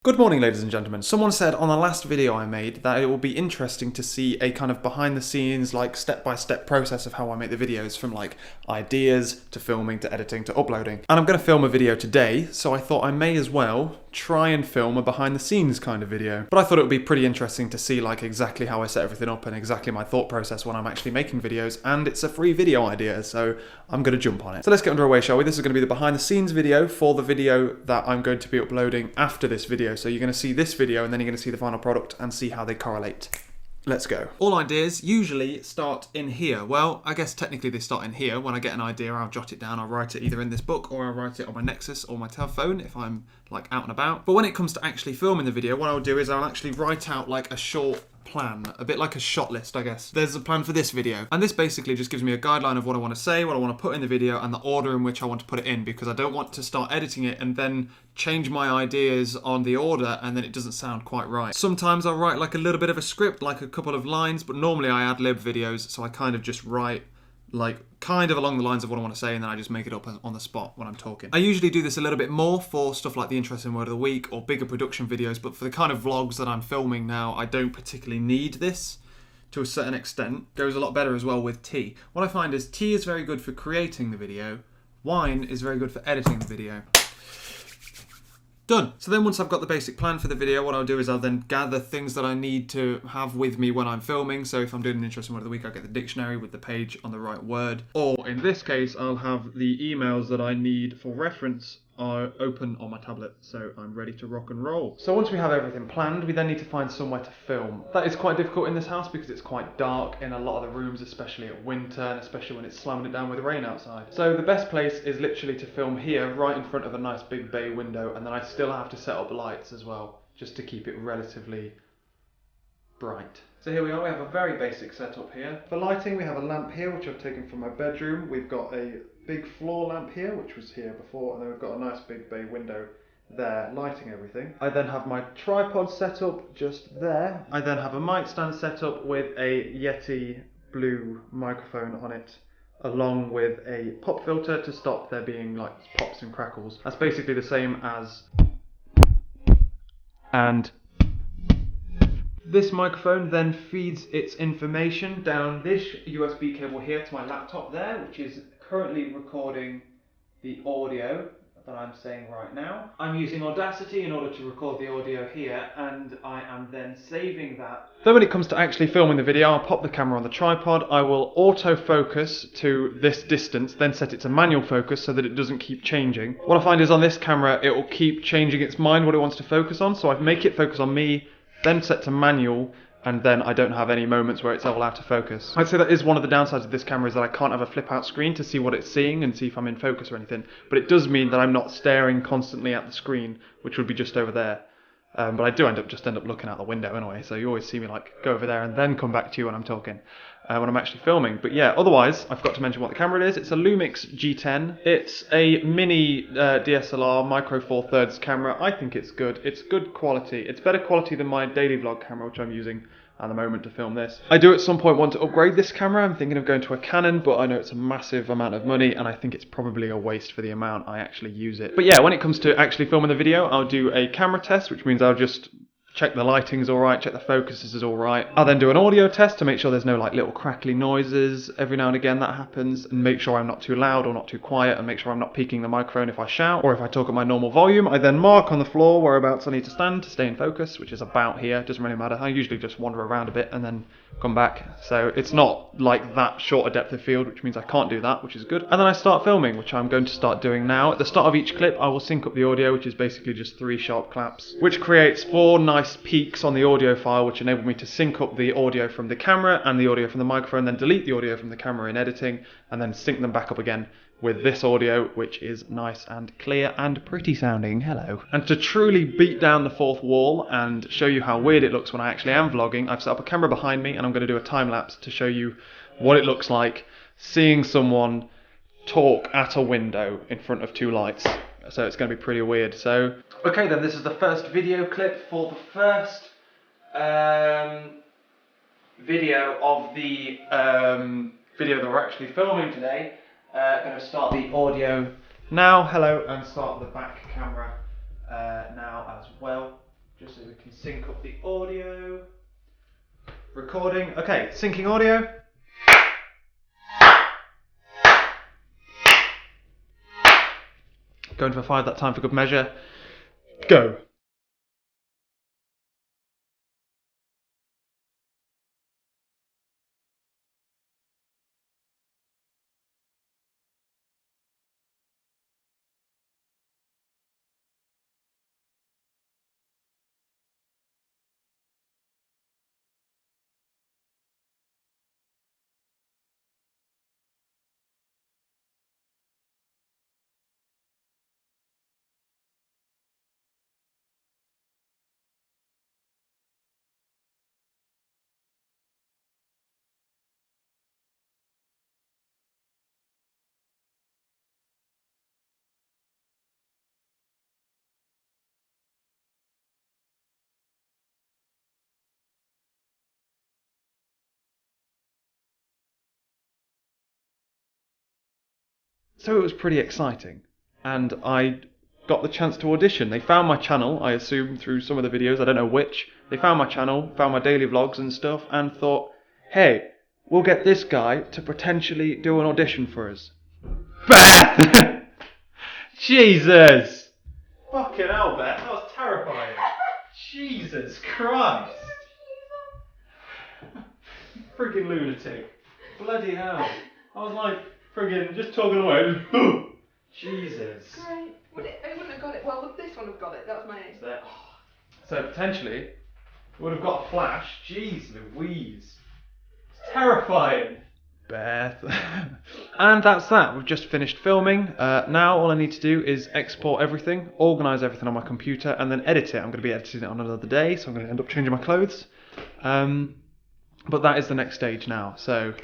Good morning, ladies and gentlemen. Someone said on the last video I made that it will be interesting to see a kind of behind the scenes, like step-by-step process of how I make the videos, from like ideas to filming to editing to uploading. And I'm going to film a video today, so I thought I may as well try and film a behind the scenes kind of video. But I thought it would be pretty interesting to see like exactly how I set everything up and exactly my thought process when I'm actually making videos, and it's a free video idea, so I'm going to jump on it. So let's get underway, shall we? This is going to be the behind the scenes video for the video that I'm going to be uploading after this video. So you're going to see this video and then you're going to see the final product and see how they correlate. Let's go. All ideas usually start in here. Well, I guess technically they start in here. When I get an idea, I'll jot it down. I'll write it either in this book or I'll write it on my Nexus or my telephone if I'm like out and about. But when it comes to actually filming the video, what I'll do is I'll actually write out like a short plan, a bit like a shot list, I guess. There's a plan for this video, and this basically just gives me a guideline of what I want to say, what I want to put in the video, and the order in which I want to put it in, because I don't want to start editing it and then change my ideas on the order and then it doesn't sound quite right. Sometimes I'll write like a little bit of a script, like a couple of lines, but normally I ad-lib videos, so I kind of just write like kind of along the lines of what I want to say, and then I just make it up on the spot when I'm talking. I usually do this a little bit more for stuff like the interesting word of the week or bigger production videos, but for the kind of vlogs that I'm filming now, I don't particularly need this to a certain extent. Goes a lot better as well with tea. What I find is tea is very good for creating the video, wine is very good for editing the video. Done. So then once I've got the basic plan for the video, what I'll do is I'll then gather things that I need to have with me when I'm filming. So if I'm doing an interesting word of the week, I'll get the dictionary with the page on the right word. Or in this case, I'll have the emails that I need for reference are open on my tablet, so I'm ready to rock and roll. So once we have everything planned, we then need to find somewhere to film. That is quite difficult in this house because it's quite dark in a lot of the rooms, especially at winter and especially when it's slamming it down with rain outside. So the best place is literally to film here, right in front of a nice big bay window, and then I still have to set up lights as well, just to keep it relatively bright. So here we are, we have a very basic setup here. For lighting, we have a lamp here, which I've taken from my bedroom. We've got a big floor lamp here, which was here before, and then we've got a nice big bay window there, lighting everything. I then have my tripod set up just there. I then have a mic stand set up with a Yeti blue microphone on it, along with a pop filter to stop there being like pops and crackles. That's basically the same as and this microphone then feeds its information down this USB cable here to my laptop there, which is currently recording the audio that I'm saying right now. I'm using Audacity in order to record the audio here, and I am then saving that. Then when it comes to actually filming the video, I'll pop the camera on the tripod, I will autofocus to this distance, then set it to manual focus so that it doesn't keep changing. What I find is on this camera, it will keep changing its mind what it wants to focus on, so I make it focus on me, then set to manual, and then I don't have any moments where it's all out of focus. I'd say that is one of the downsides of this camera, is that I can't have a flip out screen to see what it's seeing and see if I'm in focus or anything, but it does mean that I'm not staring constantly at the screen, which would be just over there. But I do end up looking out the window anyway, so you always see me like go over there and then come back to you when I'm talking, when I'm actually filming. But yeah, otherwise, I've got to mention what the camera is. It's a Lumix G10. It's a mini DSLR micro 4/3 camera. I think it's good. It's good quality. It's better quality than my daily vlog camera, which I'm using at the moment to film this. I do at some point want to upgrade this camera. I'm thinking of going to a Canon, but I know it's a massive amount of money and I think it's probably a waste for the amount I actually use it. But yeah, when it comes to actually filming the video, I'll do a camera test, which means I'll just check the lighting's alright, check the focus is alright. I'll then do an audio test to make sure there's no like little crackly noises. Every now and again that happens, and make sure I'm not too loud or not too quiet, and make sure I'm not peaking the microphone if I shout or if I talk at my normal volume. I then mark on the floor whereabouts I need to stand to stay in focus, which is about here, doesn't really matter. I usually just wander around a bit and then come back, so it's not like that short a depth of field, which means I can't do that, which is good. And then I start filming, which I'm going to start doing now. At the start of each clip I will sync up the audio, which is basically just 3 sharp claps, which creates 4 nice peaks on the audio file, which enable me to sync up the audio from the camera and the audio from the microphone, then delete the audio from the camera in editing, and then sync them back up again with this audio, which is nice and clear and pretty sounding. Hello. And to truly beat down the fourth wall and show you how weird it looks when I actually am vlogging, I've set up a camera behind me and I'm going to do a time lapse to show you what it looks like seeing someone talk at a window in front of 2 lights. So it's going to be pretty weird. So, okay then, this is the first video clip for the first video of the video that we're actually filming today. Going to start the audio now, hello, and start the back camera now as well. just so we can sync up the audio. Recording. Okay, syncing audio. Going for 5 that time for good measure. Go. So it was pretty exciting, and I got the chance to audition. They found my channel, I assume, through some of the videos, I don't know which. They found my channel, found my daily vlogs and stuff, and thought, hey, we'll get this guy to potentially do an audition for us. Beth! Jesus! Fucking hell, Beth, that was terrifying. Jesus Christ! Friggin' lunatic. Bloody hell. I was like, friggin' just talking away. Jesus. Great. I wouldn't have got it. Well, this one would have got it. That was my aim. So potentially, we would have got a flash. Jeez Louise. It's terrifying. Beth. And that's that. We've just finished filming. Now all I need to do is export everything, organise everything on my computer, and then edit it. I'm going to be editing it on another day, so I'm going to end up changing my clothes. But that is the next stage now. So,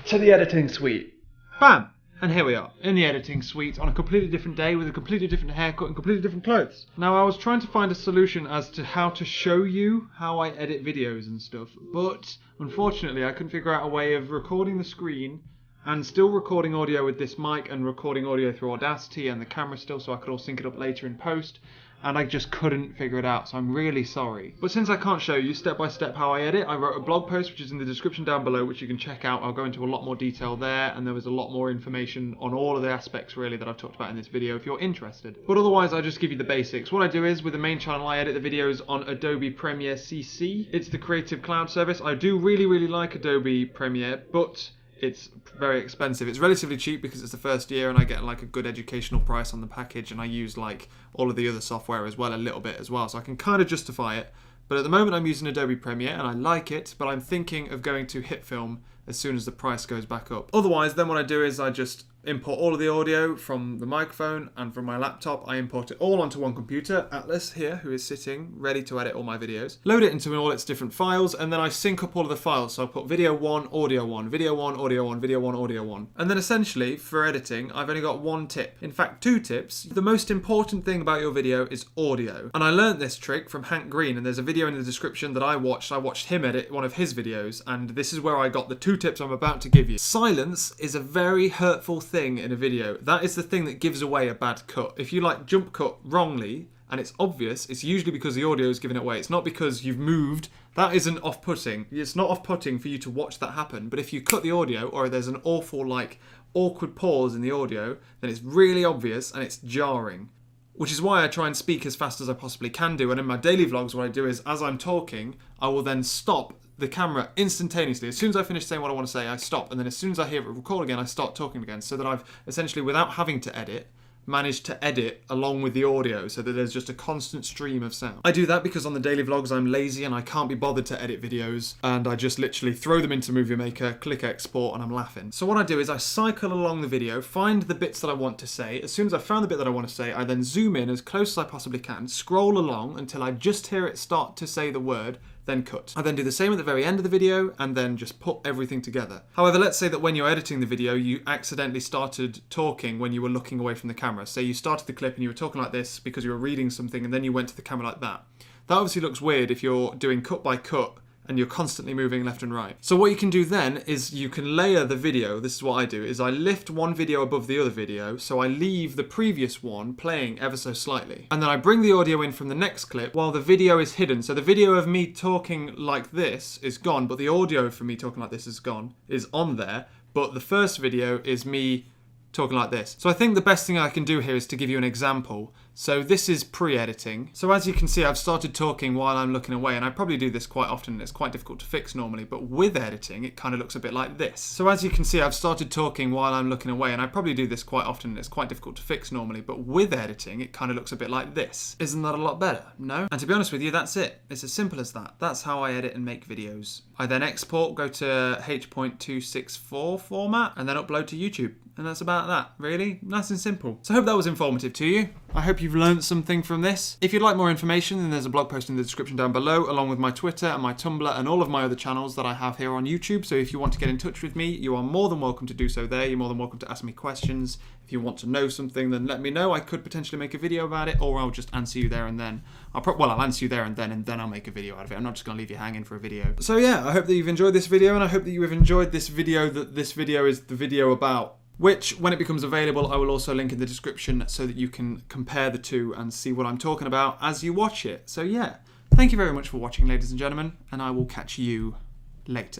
to the editing suite. Bam! And here we are, in the editing suite, on a completely different day, with a completely different haircut and completely different clothes. Now, I was trying to find a solution as to how to show you how I edit videos and stuff, but unfortunately I couldn't figure out a way of recording the screen and still recording audio with this mic and recording audio through Audacity and the camera still, so I could all sync it up later in post. And I just couldn't figure it out, so I'm really sorry. But since I can't show you step by step how I edit, I wrote a blog post which is in the description down below, which you can check out. I'll go into a lot more detail there, and there was a lot more information on all of the aspects really that I've talked about in this video if you're interested. But otherwise, I'll just give you the basics. What I do is, with the main channel, I edit the videos on Adobe Premiere CC. It's the Creative Cloud service. I do really like Adobe Premiere, but it's very expensive. It's relatively cheap because it's the first year and I get like a good educational price on the package, and I use like all of the other software as well, a little bit as well, so I can kind of justify it. But at the moment I'm using Adobe Premiere and I like it, but I'm thinking of going to HitFilm as soon as the price goes back up. Otherwise, then what I do is I just import all of the audio from the microphone and from my laptop. I import it all onto one computer, Atlas here, who is sitting ready to edit all my videos. Load it into all its different files, and then I sync up all of the files. So I put video 1, audio 1, video 1, audio 1, video 1, audio 1. And then essentially, for editing, I've only got one tip. In fact, 2 tips. The most important thing about your video is audio. And I learned this trick from Hank Green, and there's a video in the description that I watched. I watched him edit one of his videos, and this is where I got the 2 tips I'm about to give you. Silence is a very hurtful thing in a video. That is the thing that gives away a bad cut. If you like jump cut wrongly and it's obvious, it's usually because the audio is giving it away. It's not because you've moved. That isn't off-putting. It's not off-putting for you to watch that happen. But if you cut the audio, or there's an awful like awkward pause in the audio, then it's really obvious and it's jarring. Which is why I try and speak as fast as I possibly can do. And in my daily vlogs, what I do is, as I'm talking, I will then stop the camera instantaneously. As soon as I finish saying what I want to say, I stop. And then as soon as I hear it record again, I start talking again. So that I've essentially, without having to edit, managed to edit along with the audio so that there's just a constant stream of sound. I do that because on the daily vlogs I'm lazy and I can't be bothered to edit videos, and I just literally throw them into Movie Maker, click export, and I'm laughing. So what I do is I cycle along the video, find the bits that I want to say. As soon as I've found the bit that I want to say, I then zoom in as close as I possibly can, scroll along until I just hear it start to say the word, then cut. I then do the same at the very end of the video and then just put everything together. However, let's say that when you're editing the video, you accidentally started talking when you were looking away from the camera. Say you started the clip and you were talking like this because you were reading something and then you went to the camera like that. That obviously looks weird if you're doing cut by cut and you're constantly moving left and right. So what you can do then is you can layer the video. This is what I do, is I lift one video above the other video, so I leave the previous one playing ever so slightly. And then I bring the audio in from the next clip while the video is hidden. So the video of me talking like this is gone, but the audio from me talking like this is on there, but the first video is me talking like this. So I think the best thing I can do here is to give you an example. So this is pre-editing. So as you can see, I've started talking while I'm looking away, and I probably do this quite often, and it's quite difficult to fix normally, but with editing, it kind of looks a bit like this. So as you can see, I've started talking while I'm looking away, and I probably do this quite often, and it's quite difficult to fix normally, but with editing, it kind of looks a bit like this. Isn't that a lot better? No? And to be honest with you, that's it. It's as simple as that. That's how I edit and make videos. I then export, go to H.264 format, and then upload to YouTube. And that's about that, really. Nice and simple. So I hope that was informative to you. I hope you've learned something from this. If you'd like more information, then there's a blog post in the description down below, along with my Twitter and my Tumblr and all of my other channels that I have here on YouTube. So if you want to get in touch with me, you are more than welcome to do so there. You're more than welcome to ask me questions. If you want to know something, then let me know. I could potentially make a video about it, or I'll just answer you there and then. I'll answer you there and then I'll make a video out of it. I'm not just going to leave you hanging for a video. So yeah, I hope that you've enjoyed this video, and I hope that you have enjoyed this video that this video is the video about. Which, when it becomes available, I will also link in the description so that you can compare the two and see what I'm talking about as you watch it. So yeah, thank you very much for watching, ladies and gentlemen, and I will catch you later.